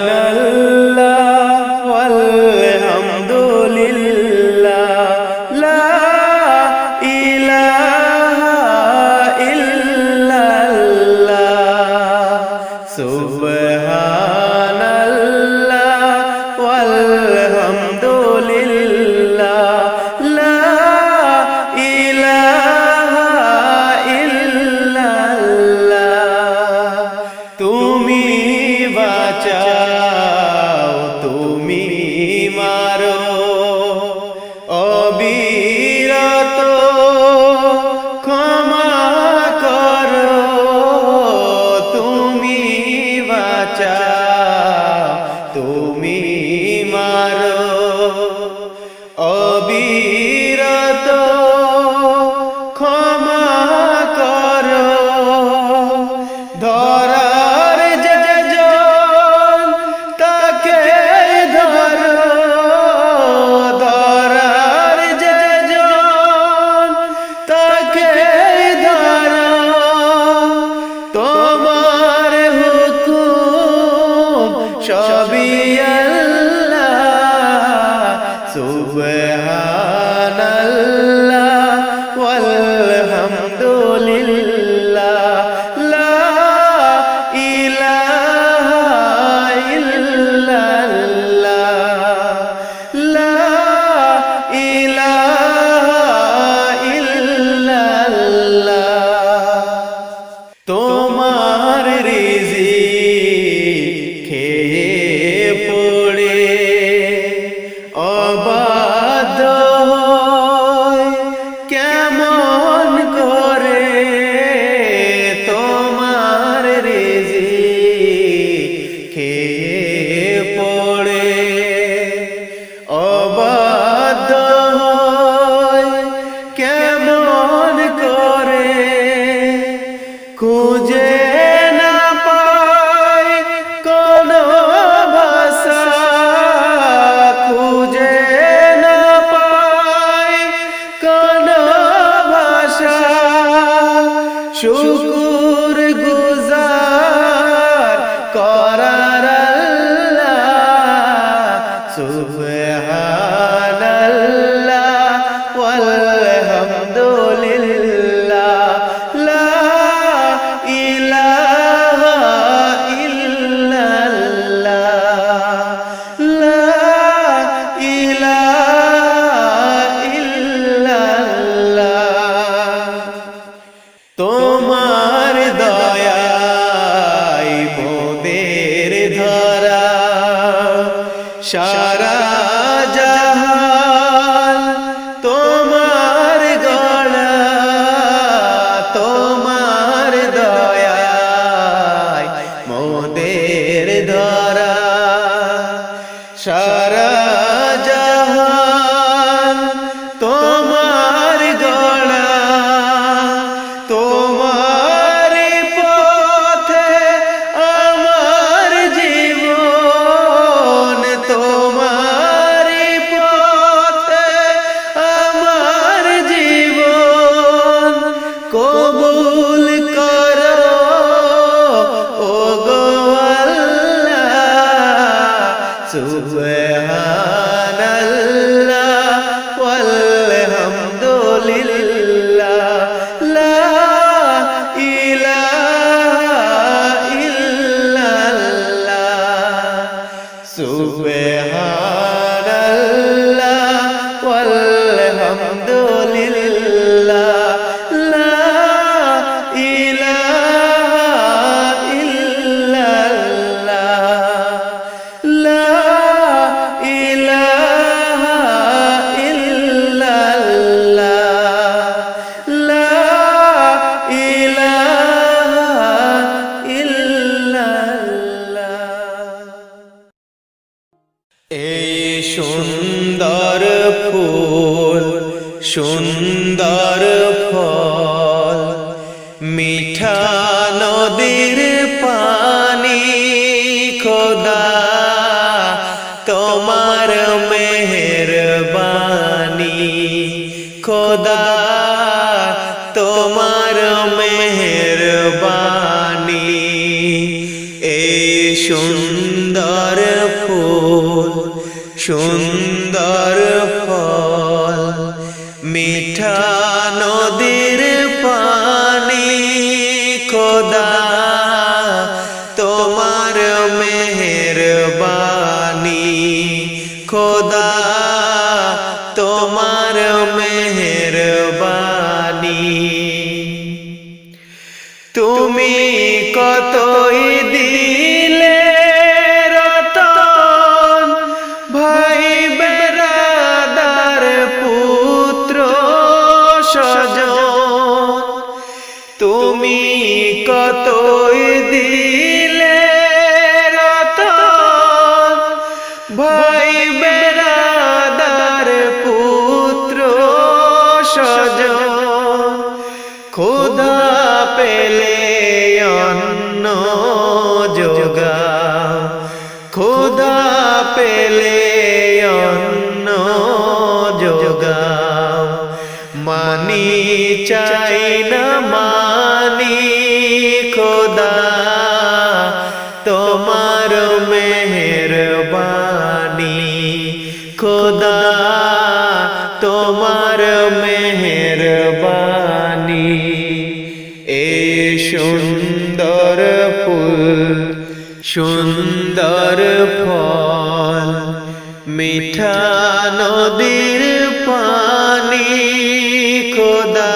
সুবহানাল্লাহ ওয়ালহামদুলিল্লাহ লা ইলাহা ইল্লাল্লাহ সুবহানাল্লাহ ওয়ালহামদুলিল্লাহ লা ইলাহা ইল্লাল্লাহ তুমি বাঁচাও তুমি মারো অবিরত ক্ষমা করো তুমি বাঁচাও তুমি মারো অবিরত ক্ষমা করো ধরার যেজন তাকে ধরো ধরার যেজন তাকে ধরো তোমার হুকুম সবই আল্লাহ সুবহানাল্লাহ ওয়ালহামদুলিল্লাহ লা ইলাহা ইল্লাল্লাহ লা ইলাহা ইল্লাল্লাহ তোমার রিজিক খেয়ে পড়ে অবাধ্য হয় কেমন করে তোমার রিজিক খেয়ে পড়ে অবাধ্য হয় কেমন করে খুঁজে না পাই কোনো ভাষা খুঁজে না পাই কোনো ভাষা শুকুর গুজার করার আল্লাহ সুবহানাল্লাহ ওয়ালহামদুলিল্লাহ লা ইলাহা ইল্লাল্লাহ লা ইলাহা ইল্লাল্লাহ তোমার দয়ায় মোদের ধরা সারা জাহান তোমার গড়া তোমার দয়ায় মোদের ধরা সারা জাহান তোমার গড়া তোমার পথে আমার জীবন তোমার পথে আমার জীবন কবুল করো ও গো আল্লাহ সুবহানাল্লাহ ওয়ালহামদুলিল্লাহ লা ইলাহা ইল্লাল্লাহ সুবহানাল্লাহ ওয়ালহামদুলিল্লাহ লা ইলাহা ইল্লাল্লাহ লা ইলাহা ইল্লাল্লাহ লা ইলাহা ইল্লাল্লাহ এই সুন্দর ফুল সুন্দর ফল মিঠা নদীর পানি খোদা তোমার মেহেরবানি খোদা তোমার মেহেরবানি সুন্দর ফুল সুন্দর ফল মিঠা নদীর পানি খোদা তোমার মেহেরবানি খোদা তোমার মেহেরবানি তুমি কতই দিলে রতন ভাই বেরাদার পুত্র স্বজন তুমি কতই দিলে রতন ভাই বেরাদার পুত্র স্বজন খোদা পেলে অন্ন যোগাও খোদা পেলে অন্ন যোগাও মানি চাই না মানি খোদা তোমার মেহেরবানি খোদা তোমার মেহেরবানি এই সুন্দর ফুল সুন্দর ফল মিঠা নদীর পানি খোদা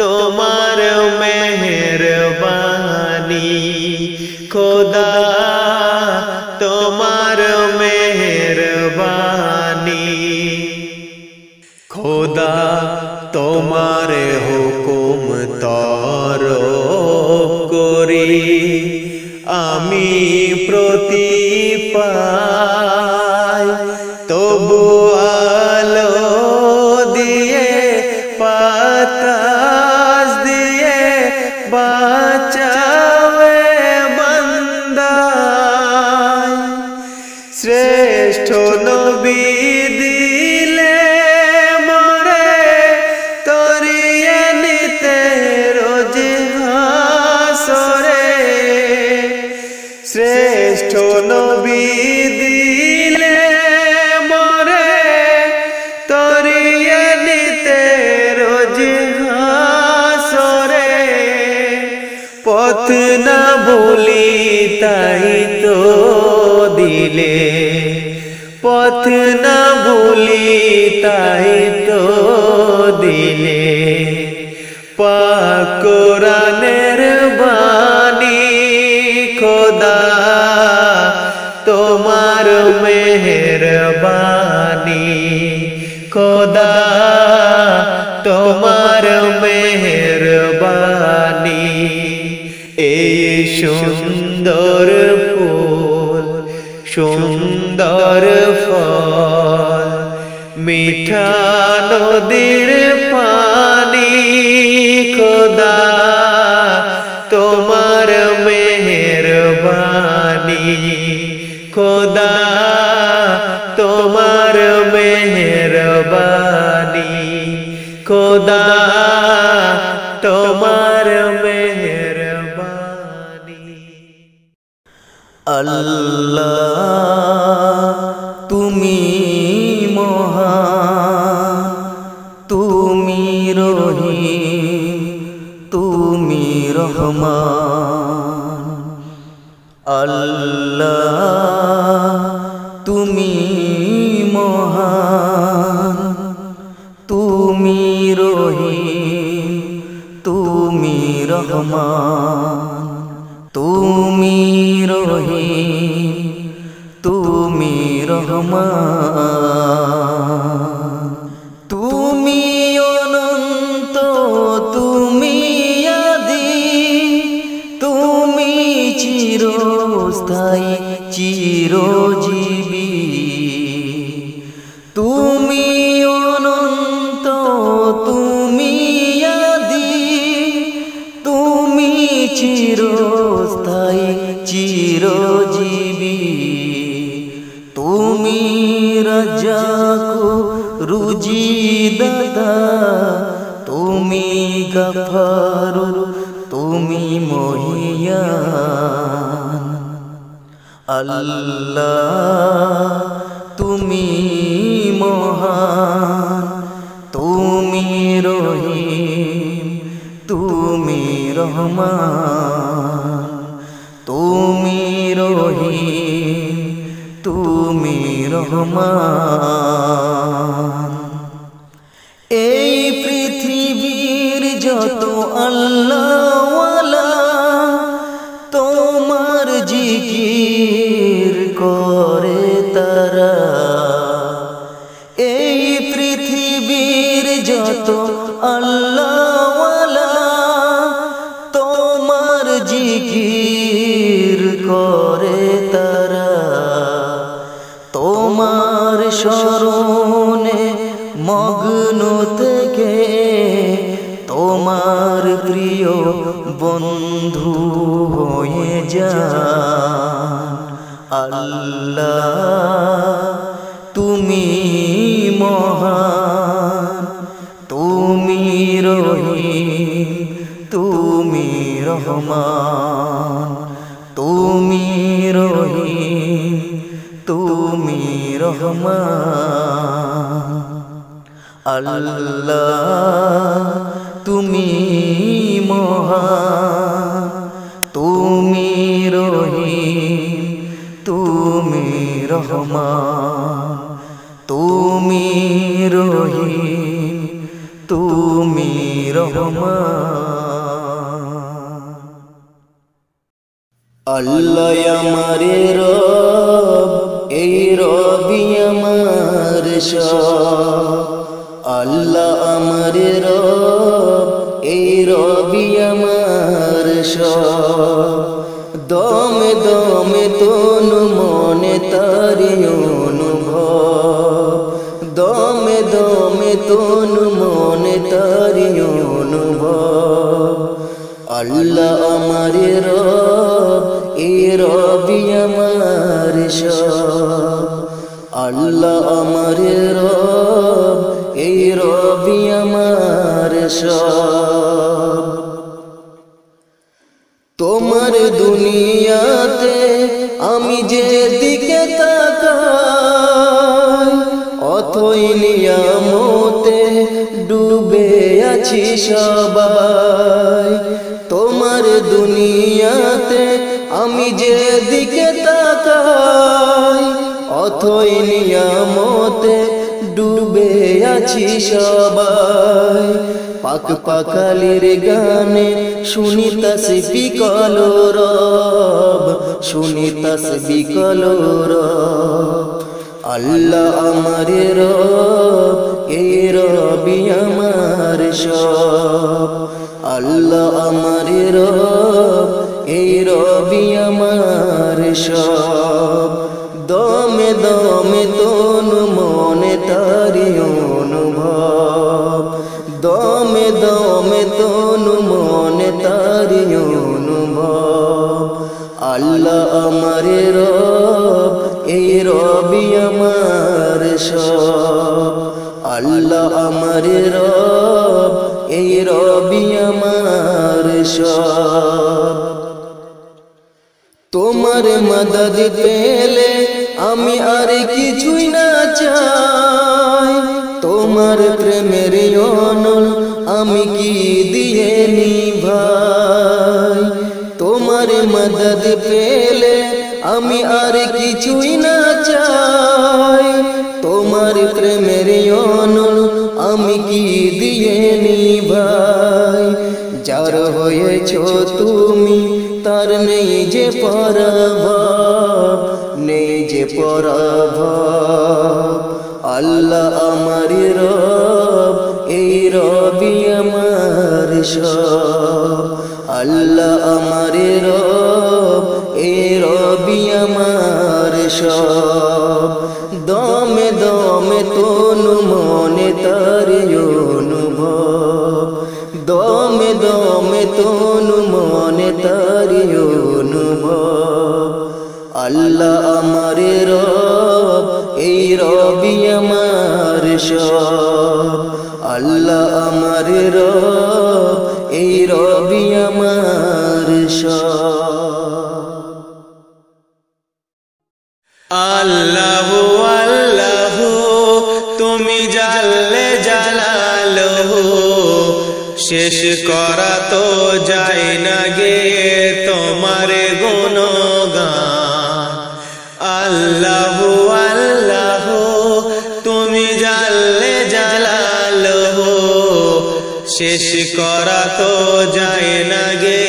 তোমার মেহেরবানি খোদা তোমার মেহেরবানি খোদা তোমার হুকুম তর করি আমি প্রতি পাই তবু আলো দিয়ে বাতাস দিয়ে বাঁচাবে বান্দায় শ্রেষ্ঠ নবী দিলে মরে তরিয়ে নিতে রোজ হাসরে শ্রেষ্ঠ নবী দিলে মরে তরিয়ে নিতে রোজ হাসরে পথ না ভুলি তাই তো দিলে পথ না ভুলি তাই তো দিলে পাক কোরআনের বাণী খোদা তোমার মেহেরবানি খোদা তোমার মেহেরবানি এই সুন্দর ফুল সুন্দর ফল মিঠা নদীর পানি খোদা তোমার মেহেরবানি খোদা তোমার মেহেরবানি খোদা তোমার মেহেরবানি আল্লাহ তুমি মহান তুমি রহিম তুমি রহমান আল্লাহ তুমি মহান তুমি রহিম তুমি রহমান তুমি রহিম তুমি রহমান তুমি অনন্ত তুমি আদি তুমি চিরস্থায়ী চিরজীবী তুমি অনন্ত তুমি আদি তুমি চিরস্থায়ী চিরজীবী তুমি রাজ্জাকু রুজি দাতা তুমি গফার তুমি মহিয়ান আল্লাহ তুমি মহান, তুমি রহিম, তুমি রহমান, তুমি রহিম, তুমি রহমান। এই পৃথিবীর যত আল্লাহওয়ালা তোমার জিকির করে তারা, এই পৃথিবীর যত আল্লাহওয়ালা তোমার জিকির করে তারা, তোমার শরণে মগ্ন থেকে তোমার প্রিয় বন্ধু হয়ে যান। আল্লাহ তুমি মহান, তুমি রহিম, তুমি রহমান, তুমি রহিম, তুমি রহমান। আল্লাহ তুমি মহান, তুমি রহিম, তুমি রহমান, তুমি রহিম, তুমি রহমান। আল্লাহ আমারে রব, এই রবি আমার সব। আল্লাহ আমারে রব, এই রবি আমার সব। দমে দমে তনু মনে তারি অনুভব, দমে দমে তনু মনে তারি অনুভব। আল্লাহ আমারে রব, এই রবি আমার সব। আল্লাহ আমারে রব, এই রবি আমার সব। তোমার দুনিয়াতে আমি যেদিকে তাকাই, অথই নিয়ামতে ডুবে আছি সবাই। তোমার দুনিয়াতে আমি যেদিকে তাকাই, অথই নিয়ামতে ডুবে আছি সবাই। পাক পাখালির গানে শুনি তাসবিহ কলরব, শুনি তাসবিহ কলরব। আল্লাহ আমারে রব, এই রবি আমার সব। আল্লাহ আমারে রব, এই রবি আমার সব। দমে দমে তনু মনে তারি অনুভব, দমে দমে তনু মনে তারি অনুভব। আল্লাহ আমারে রব, এই রবি আমার সব। আল্লাহ আমারে রব, এই রবি আমার সব। তোমার মদদ পেলে আমি আর কিছুই না চাই, তোমার প্রেমের অনল আমি কি দিয়ে নিভাই। তোমার মদদ পেলে আমি আর কিছুই না চাই, তোমার প্রেমের অনল আমি কি দিয়ে নিভাই। যার হয়েছো তুমি তার নেই যে পরাভব, নেই যে পরাভব। আল্লাহ আমারে রব, এই রবি আমার সব। আল্লাহ আমারে রব, এই রবি আমার সব। দমে দমে তনু মনে তারি অনুভব, দমে দমে তনু মনে তারি অনুভব। আল্লাহ আমারে রব, এই রবি আমার সব। আল্লাহ আমারে রব, এই রবি আমার সব। তুমি জাল্লে জালালহু শেষ করা তো যায় না গে তোমার গুণগান আল্লাহু আল্লাহু তুমি জাল্লে জালালহু শেষ করা তো যায় না গে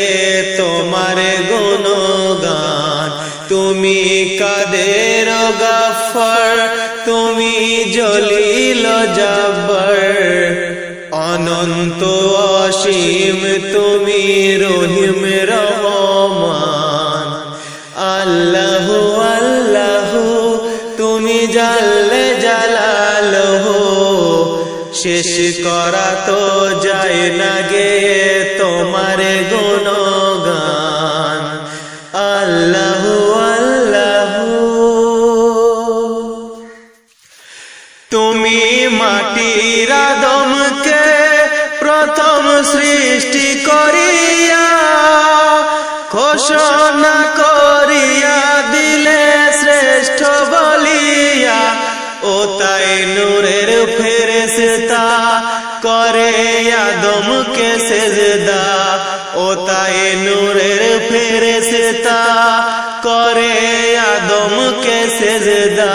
তোমার গুণগান তুমি কাদের গফফার তুমি জলিল জব্বার অনন্ত অসীম তুমি রহিম রহমান আল্লাহু আল্লাহু তুমি জাল্লে জালালহু শেষ করা তো যায় না গে তোমার গুণগান আল্লাহু আল্লাহু তুমি মাটির আদমকে প্রথম সৃষ্টি করিয়া ঘোষণা করিয়া দিলে শ্রেষ্ঠ বলিয়া ও তাই নূরের ফেরেশতা করে আদমকে সেজদা ও তাই নূরের ফেরেশতা করে আদমকে সেজদা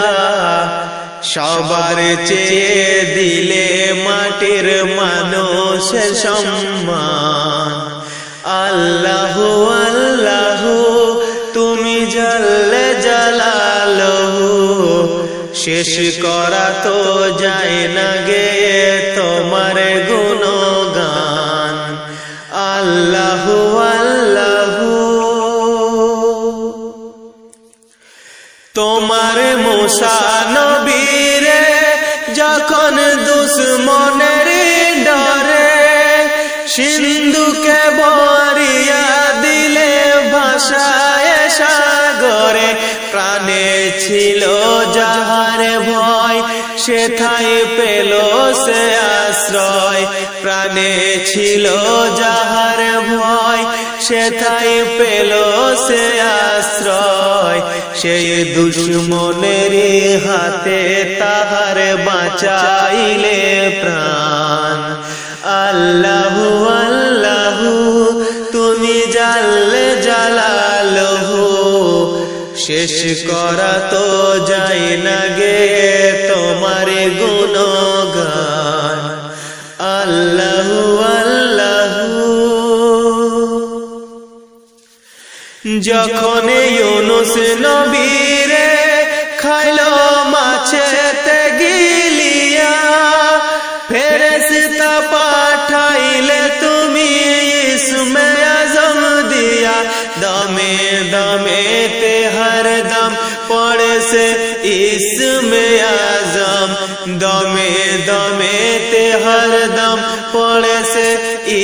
সবার চেয়ে দিলে মাটির মানুষের সম্মান আল্লাহু আল্লাহু তুমি জাল্লে জালালহু শেষ করা তো যায় না গে তোমার গুণগান আল্লাহু আল্লাহু তোমার মুসা নবীরে যখন দুশ্মনের ডরে সিন্ধুকে বরিয়া দিলে ভাষায় সাগরে প্রাণে ছিল যাহার ভয় সেথায় পেল সে আশ্রয় প্রাণে ছিল যাহার ভয় সেথায় পেল সে আশ্রয় সেই দুশ্মনের হাতে তাহার বাঁচাইলে প্রাণ আল্লাহু আল্লাহু তুমি জাল্লে জালালহু শেষ করা তো যায় না গে তোমার গুণগান আল্লাহু আল্লাহু যখন ইউনুস নবীরে খাইলো মাছেতে গিলিয়া ফেরেশতা পাঠাইলে তুমি ইসমে আজম দিয়া দমে দমে তে হরদম পড়ে সে ইসমে আজম দমে দমে তে হরদম পড়ে সে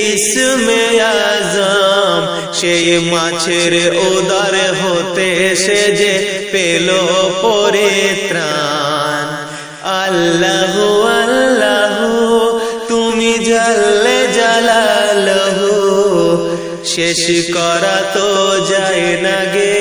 ইসমে আজম সেই মাছের উদর হতে সে যে পেল পরিত্রাণ আল্লাহু আল্লাহু তুমি জাল্লে জালালহু শেষ করা তো যায় না গে